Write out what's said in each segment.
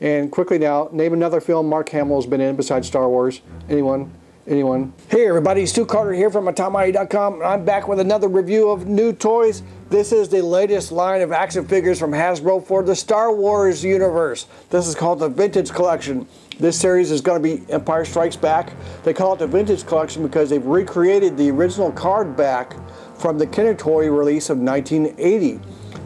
And quickly now, name another film Mark Hamill's been in besides Star Wars. Anyone? Anyone? Hey everybody, Stu Carter here from Atomati.com. I'm back with another review of new toys. This is the latest line of action figures from Hasbro for the Star Wars universe. This is called the Vintage Collection. This series is going to be Empire Strikes Back. They call it the Vintage Collection because they've recreated the original card back from the Kenner toy release of 1980.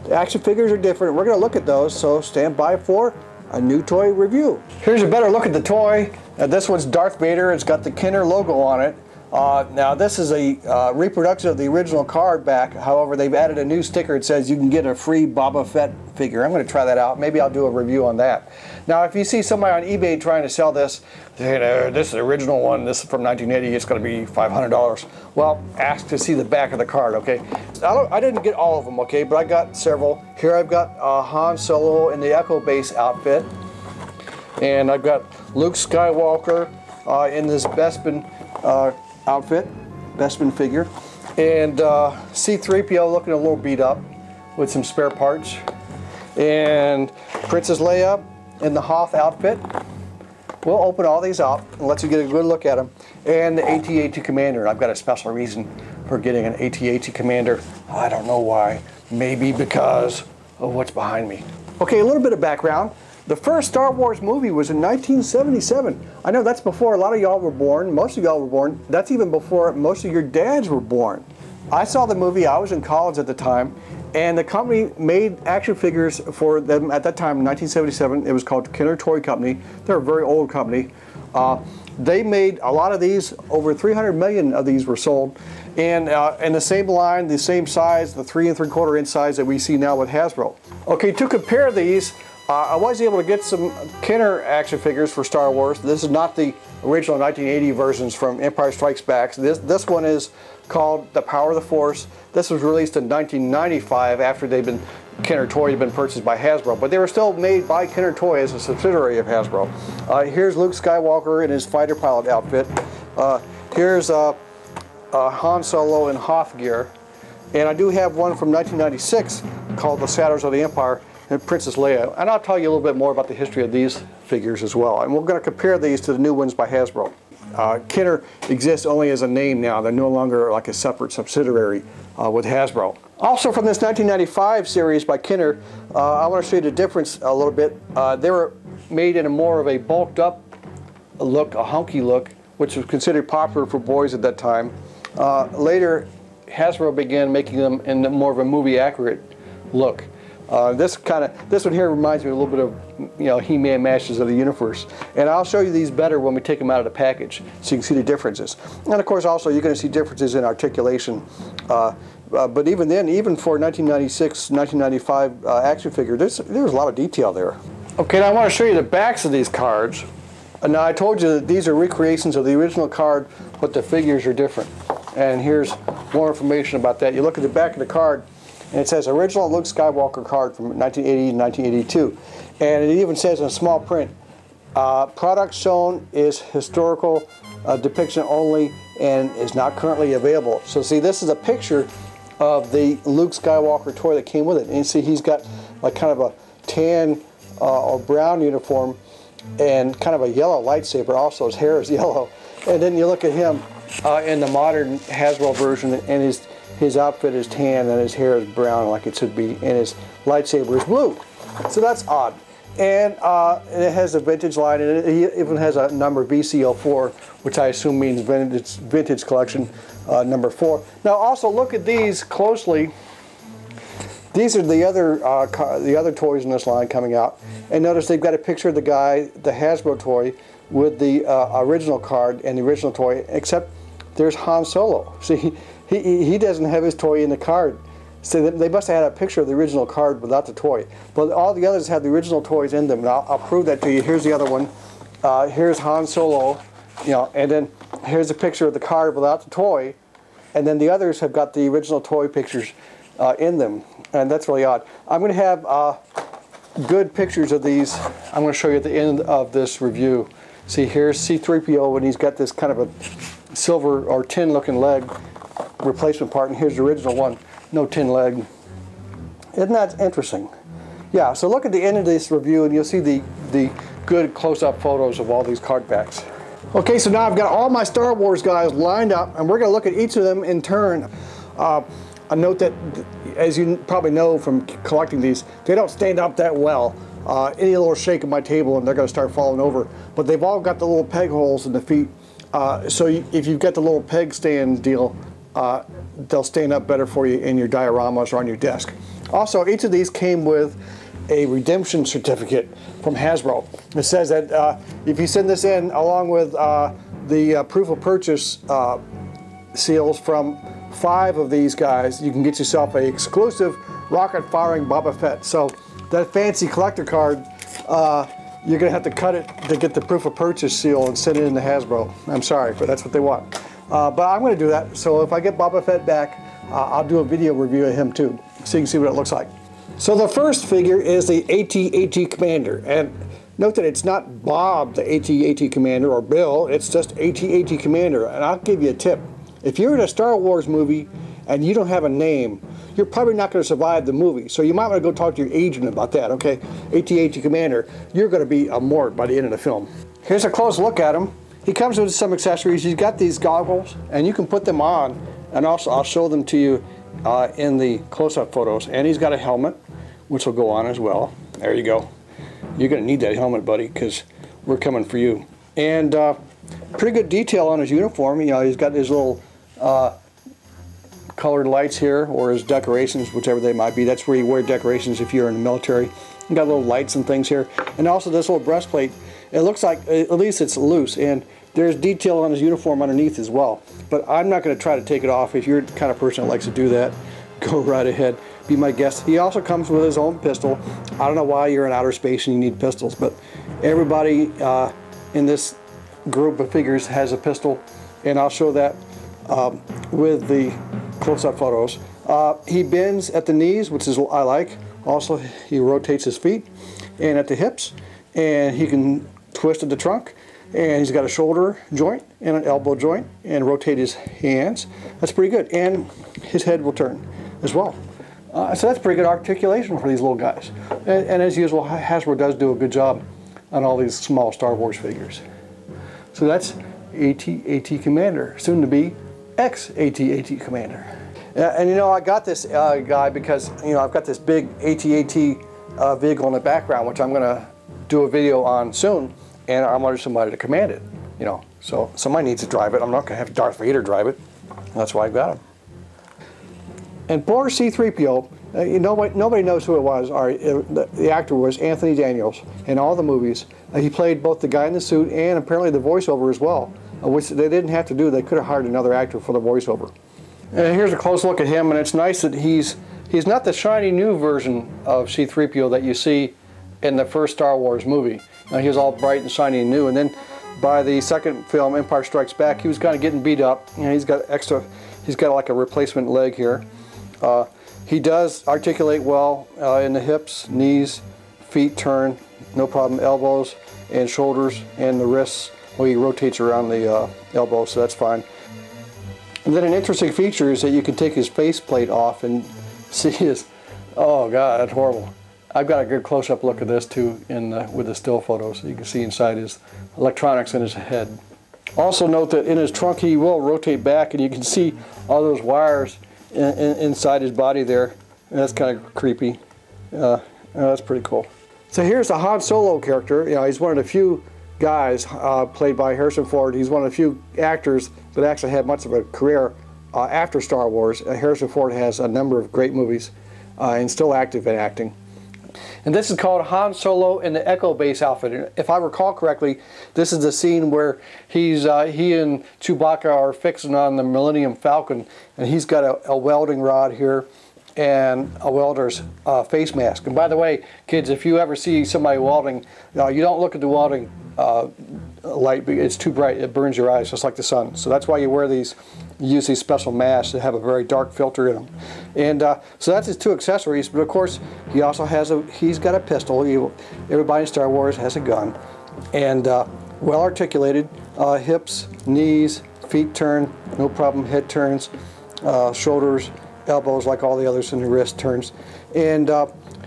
The action figures are different. We're going to look at those, so stand by for a new toy review. Here's a better look at the toy. This one's Darth Vader. It's got the Kenner logo on it. Now this is a reproduction of the original card back. However, they've added a new sticker. It says you can get a free Boba Fett figure. I'm going to try that out. Maybe I'll do a review on that. Now if you see somebody on eBay trying to sell this, you know, this is the original one, this is from 1980, it's going to be $500. Well, ask to see the back of the card, okay? I didn't get all of them, okay, but I got several. Here I've got Han Solo in the Echo Base outfit. And I've got Luke Skywalker in this Bespin outfit, Bespin figure. And C-3PO looking a little beat up with some spare parts. And Princess Leia in the Hoth outfit. We'll open all these up and let you get a good look at them. And the AT-AT Commander. I've got a special reason for getting an AT-AT Commander. I don't know why. Maybe because of what's behind me. Okay, a little bit of background. The first Star Wars movie was in 1977. I know that's before a lot of y'all were born. Most of y'all were born. That's even before most of your dads were born. I saw the movie. I was in college at the time. And the company made action figures for them at that time in 1977. It was called Kenner Toy Company. They're a very old company. They made a lot of these. Over 300 million of these were sold. And in the same line, the same size, the 3 3/4 inch size that we see now with Hasbro. Okay, to compare these, I was able to get some Kenner action figures for Star Wars. This is not the original 1980 versions from Empire Strikes Back. This one is called The Power of the Force. This was released in 1995 after Kenner Toy had been purchased by Hasbro, but they were still made by Kenner Toy as a subsidiary of Hasbro. Here's Luke Skywalker in his fighter pilot outfit. Here's Han Solo in Hoth gear. And I do have one from 1996 called The Shadows of the Empire and Princess Leia. And I'll tell you a little bit more about the history of these figures as well. And we're going to compare these to the new ones by Hasbro. Kenner exists only as a name now. They're no longer like a separate subsidiary with Hasbro. Also from this 1995 series by Kenner, I want to show you the difference a little bit. They were made in a more of a bulked up look, a hunky look, which was considered popular for boys at that time. Later, Hasbro began making them in more of a movie accurate look. This one here reminds me a little bit of, you know, He-Man Masters of the Universe. And I'll show you these better when we take them out of the package, so you can see the differences. And of course, also you're going to see differences in articulation. But even then, even for 1996, 1995 action figure, there's a lot of detail there. Okay, now I want to show you the backs of these cards. Now I told you that these are recreations of the original card, but the figures are different. And here's more information about that. You look at the back of the card, and it says original Luke Skywalker card from 1980 and 1982. And it even says in small print, product shown is historical depiction only and is not currently available. So see, this is a picture of the Luke Skywalker toy that came with it. And you see he's got like kind of a tan or brown uniform and kind of a yellow lightsaber. Also his hair is yellow. And then you look at him in the modern Hasbro version, and his outfit is tan and his hair is brown like it should be, and his lightsaber is blue. So that's odd. And it has a vintage line, and it even has a number VCO4, which I assume means vintage collection number 4. Now also look at these closely. These are the other toys in this line coming out, and notice they've got a picture of the guy, the Hasbro toy, with the original card and the original toy, except there's Han Solo. See, he doesn't have his toy in the card. So they must have had a picture of the original card without the toy. But all the others have the original toys in them, and I'll prove that to you. Here's the other one. Here's Han Solo, you know, and then here's a picture of the card without the toy, and then the others have got the original toy pictures in them, and that's really odd. I'm going to have good pictures of these. I'm going to show you at the end of this review. See, here's C-3PO, and he's got this kind of a silver or tin looking leg replacement part, and here's the original one, no tin leg. Isn't that interesting? Yeah, so look at the end of this review and you'll see the good close-up photos of all these card backs. Okay, so now I've got all my Star Wars guys lined up, and we're going to look at each of them in turn. A note that, as you probably know from collecting these, they don't stand up that well. Any little shake of my table and they're going to start falling over. But they've all got the little peg holes in the feet. So if you've got the little peg stand deal, they'll stand up better for you in your dioramas or on your desk. Also, each of these came with a redemption certificate from Hasbro. It says that if you send this in along with the proof of purchase seals from 5 of these guys, you can get yourself an exclusive rocket firing Boba Fett. So that fancy collector card, you're gonna have to cut it to get the proof of purchase seal and send it in to Hasbro. I'm sorry, but that's what they want. But I'm gonna do that. So if I get Boba Fett back, I'll do a video review of him too, so you can see what it looks like. So the first figure is the AT-AT Commander, and note that it's not Bob the AT-AT Commander or Bill, it's just AT-AT Commander. And I'll give you a tip. If you're in a Star Wars movie and you don't have a name, you're probably not going to survive the movie. So you might want to go talk to your agent about that, okay? AT-AT Commander, you're going to be a mort by the end of the film. Here's a close look at him. He comes with some accessories. He's got these goggles, and you can put them on, and also I'll show them to you in the close-up photos. And he's got a helmet, which will go on as well. There you go. You're going to need that helmet, buddy, because we're coming for you. And pretty good detail on his uniform. You know, he's got his little colored lights here, or his decorations, whichever they might be. That's where you wear decorations if you're in the military. You got little lights and things here. And also this little breastplate. It looks like, at least it's loose, and there's detail on his uniform underneath as well. But I'm not going to try to take it off. If you're the kind of person that likes to do that, go right ahead. Be my guest. He also comes with his own pistol. I don't know why you're in outer space and you need pistols, but everybody in this group of figures has a pistol, and I'll show that with the close-up photos. He bends at the knees, which is what I like. Also, he rotates his feet and at the hips, and he can twist at the trunk, and he's got a shoulder joint and an elbow joint, and rotate his hands. That's pretty good, and his head will turn as well. So that's pretty good articulation for these little guys. And as usual, Hasbro does do a good job on all these small Star Wars figures. So that's AT-AT Commander, soon to be ex-AT-AT Commander. And you know, I got this guy because, you know, I've got this big AT-AT vehicle in the background, which I'm going to do a video on soon, and I wanted somebody to command it, you know. So somebody needs to drive it. I'm not going to have Darth Vader drive it. That's why I've got him. And poor C-3PO, nobody knows who it was. The actor was Anthony Daniels in all the movies. He played both the guy in the suit and apparently the voiceover as well, which they didn't have to do. They could have hired another actor for the voiceover. And here's a close look at him, and it's nice that he's not the shiny new version of C-3PO that you see in the first Star Wars movie. He was all bright and shiny and new, and then by the second film, Empire Strikes Back, he was kind of getting beat up. You know, he's got like a replacement leg here. He does articulate well in the hips, knees, feet turn, no problem, elbows and shoulders and the wrists. Well, he rotates around the elbow, so that's fine. And then an interesting feature is that you can take his faceplate off and see his, oh God, that's horrible. I've got a good close-up look at this too with the still photos. You can see inside his electronics in his head. Also note that in his trunk he will rotate back, and you can see all those wires inside his body there. And that's kind of creepy. That's pretty cool. So here's the Han Solo character. You know, he's one of the few guys played by Harrison Ford. He's one of the few actors that actually had much of a career after Star Wars. Harrison Ford has a number of great movies and still active in acting. And this is called Han Solo in the Echo Base outfit. And if I recall correctly, this is the scene where he and Chewbacca are fixing on the Millennium Falcon, and he's got a welding rod here and a welder's face mask. And by the way, kids, if you ever see somebody welding, you don't look at the welding light. It's too bright. It burns your eyes just like the sun. So that's why you wear these. You use these special masks that have a very dark filter in them. And so that's his two accessories. But of course, he also has he's got a pistol. Everybody in Star Wars has a gun. And well articulated, hips, knees, feet turn, no problem, head turns, shoulders, elbows like all the others, and the wrist turns. And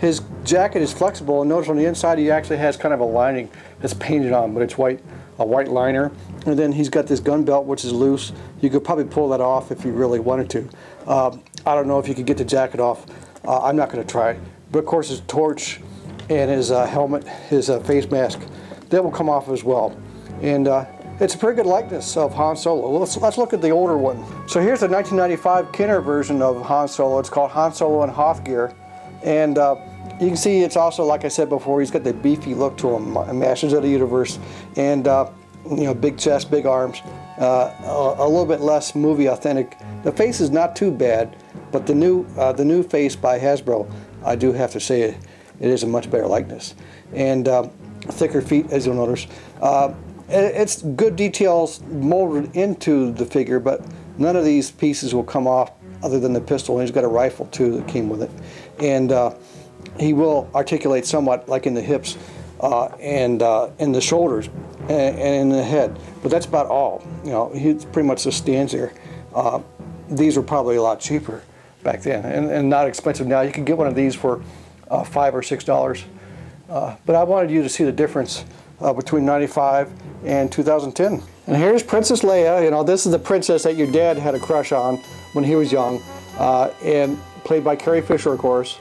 His jacket is flexible, and notice on the inside he actually has kind of a lining that's painted on, but it's white, a white liner. And then he's got this gun belt which is loose. You could probably pull that off if you really wanted to. I don't know if you could get the jacket off. I'm not going to try. But of course his torch and his helmet, his face mask, that will come off as well. And it's a pretty good likeness of Han Solo. Let's look at the older one. So here's the 1995 Kenner version of Han Solo. It's called Han Solo in Hoth gear. And you can see it's also, like I said before, he's got the beefy look to him, Masters of the Universe, and you know, big chest, big arms, a little bit less movie authentic. The face is not too bad, but the new face by Hasbro, I do have to say it is a much better likeness, and thicker feet, as you'll notice. It's good details molded into the figure, but none of these pieces will come off other than the pistol. And he's got a rifle too that came with it, and he will articulate somewhat, like in the hips and in the shoulders and in the head, but that's about all. You know, he pretty much just stands there. These were probably a lot cheaper back then, and not expensive now. You can get one of these for $5 or $6, but I wanted you to see the difference between 95 and 2010. And here's Princess Leia. You know, this is the princess that your dad had a crush on when he was young, and played by Carrie Fisher, of course.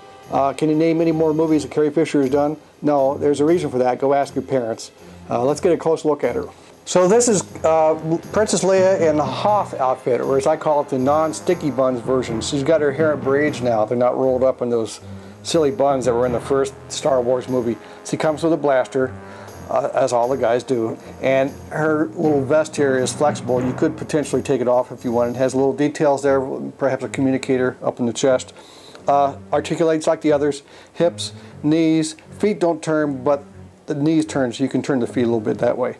Can you name any more movies that Carrie Fisher has done? No, there's a reason for that. Go ask your parents. Let's get a close look at her. So this is Princess Leia in the Hoth outfit, or as I call it, the non-sticky buns version. She's got her hair in braids now. They're not rolled up in those silly buns that were in the first Star Wars movie. She comes with a blaster, as all the guys do, and her little vest here is flexible. You could potentially take it off if you wanted. It has little details there, perhaps a communicator up in the chest. Articulates like the others. Hips, knees, feet don't turn, but the knees turn, so you can turn the feet a little bit that way.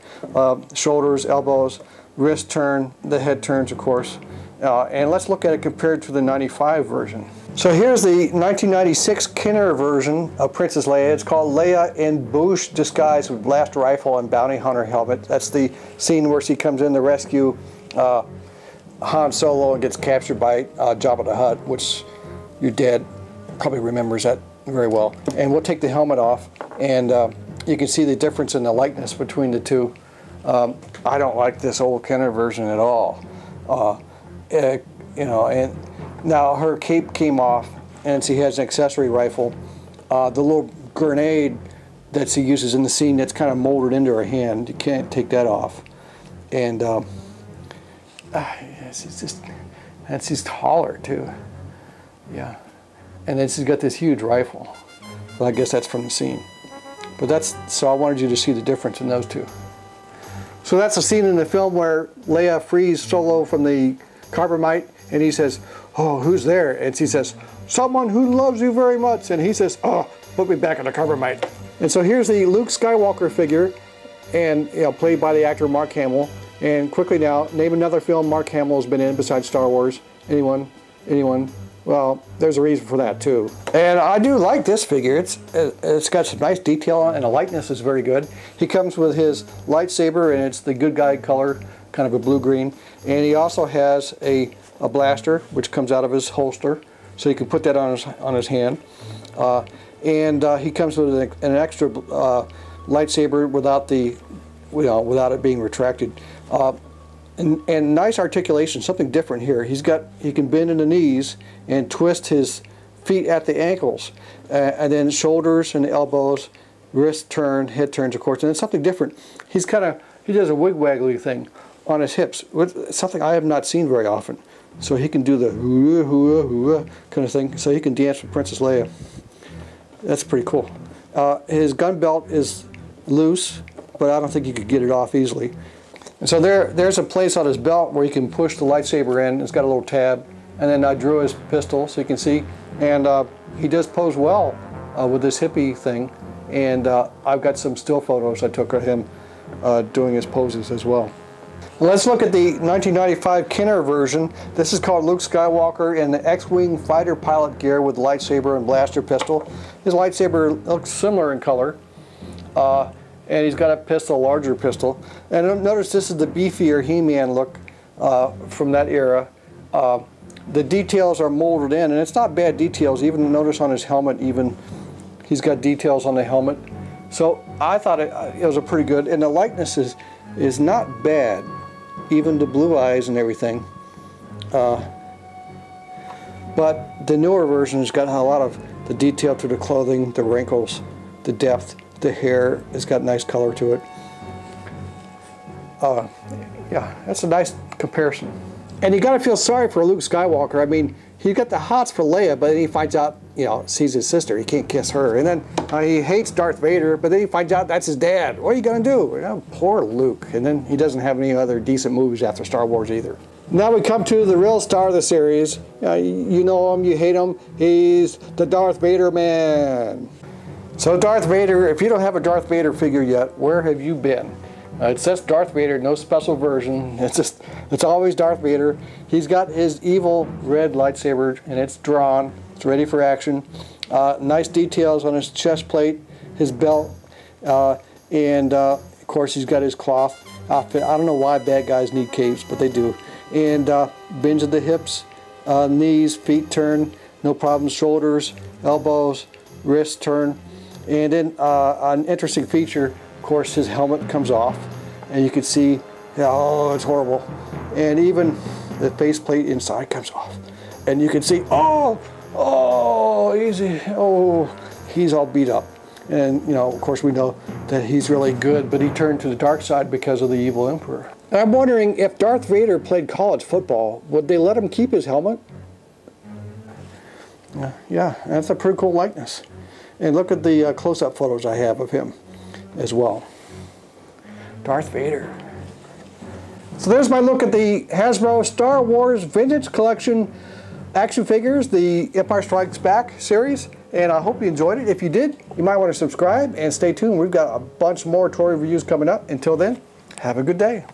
Shoulders, elbows, wrist turn, the head turns, of course. And let's look at it compared to the 95 version. So here's the 1996 Kenner version of Princess Leia. It's called Leia in Bouche disguise with blaster rifle and bounty hunter helmet. That's the scene where she comes in to rescue Han Solo and gets captured by Jabba the Hutt, which your dad probably remembers that very well. And we'll take the helmet off, and you can see the difference in the likeness between the two. I don't like this old Kenner version at all. You know, and now her cape came off, and she has an accessory rifle. The little grenade that she uses in the scene, that's kind of molded into her hand. You can't take that off. And she's taller too. Yeah, and then she's got this huge rifle. Well, I guess that's from the scene. But so I wanted you to see the difference in those two. So that's a scene in the film where Leia frees Solo from the carbamite, and he says, "Oh, who's there?" And she says, "Someone who loves you very much." And he says, "Oh, put me back in the carbamite." And so here's the Luke Skywalker figure, and you know, played by the actor Mark Hamill. And quickly now, name another film Mark Hamill has been in besides Star Wars. Anyone? Anyone? Well, there's a reason for that too. And I do like this figure. It's got some nice detail on it, and the likeness is very good. He comes with his lightsaber, and it's the good guy color, kind of a blue-green. And he also has a blaster, which comes out of his holster, so you can put that on his hand. And he comes with an extra lightsaber without it being retracted. And nice articulation, something different here. He can bend in the knees and twist his feet at the ankles, and then shoulders and elbows, wrist turn, head turns, of course, and then something different. He does a wig waggly thing on his hips, something I have not seen very often. So he can do the hoo hoo hoo kind of thing. So he can dance with Princess Leia. That's pretty cool. His gun belt is loose, but I don't think you could get it off easily. And so there's a place on his belt where you can push the lightsaber in. It's got a little tab. And then I drew his pistol, so you can see. And he does pose well with this hippie thing. And I've got some still photos I took of him doing his poses as well. Let's look at the 1995 Kenner version. This is called Luke Skywalker in the X-Wing fighter pilot gear with lightsaber and blaster pistol. His lightsaber looks similar in color. And he's got a pistol, larger pistol. And notice this is the beefier He-Man look from that era. The details are molded in, and it's not bad details. Even notice on his helmet, even He's got details on the helmet. So I thought it was a pretty good, and the likeness is not bad, even the blue eyes and everything. But the newer version has got a lot of the detail to the clothing, the wrinkles, the depth, the hair. It's got nice color to it. Yeah, that's a nice comparison. And you got to feel sorry for Luke Skywalker. I mean, he got the hots for Leia, but then he finds out, you know, sees his sister. He can't kiss her. And then he hates Darth Vader, but then he finds out that's his dad. What are you going to do? You know, poor Luke. And then he doesn't have any other decent movies after Star Wars either. Now we come to the real star of the series. You know him, you hate him. He's the Darth Vader man. So Darth Vader, if you don't have a Darth Vader figure yet, where have you been? It says Darth Vader, no special version. It's always Darth Vader. He's got his evil red lightsaber, and it's drawn. It's ready for action. Nice details on his chest plate, his belt, and of course he's got his cloth outfit. I don't know why bad guys need capes, but they do. And bends at the hips, knees, feet turn, no problems. Shoulders, elbows, wrists turn. And then an interesting feature, of course, his helmet comes off, and you can see, oh, it's horrible. And even the faceplate inside comes off, and you can see, oh, easy, oh, he's all beat up. And you know, of course, we know that he's really good, but he turned to the dark side because of the evil emperor. And I'm wondering if Darth Vader played college football, would they let him keep his helmet? Yeah, that's a pretty cool likeness. And look at the close-up photos I have of him as well. Darth Vader. So there's my look at the Hasbro Star Wars Vintage Collection action figures, the Empire Strikes Back series. And I hope you enjoyed it. If you did, you might want to subscribe and stay tuned. We've got a bunch more toy reviews coming up. Until then, have a good day.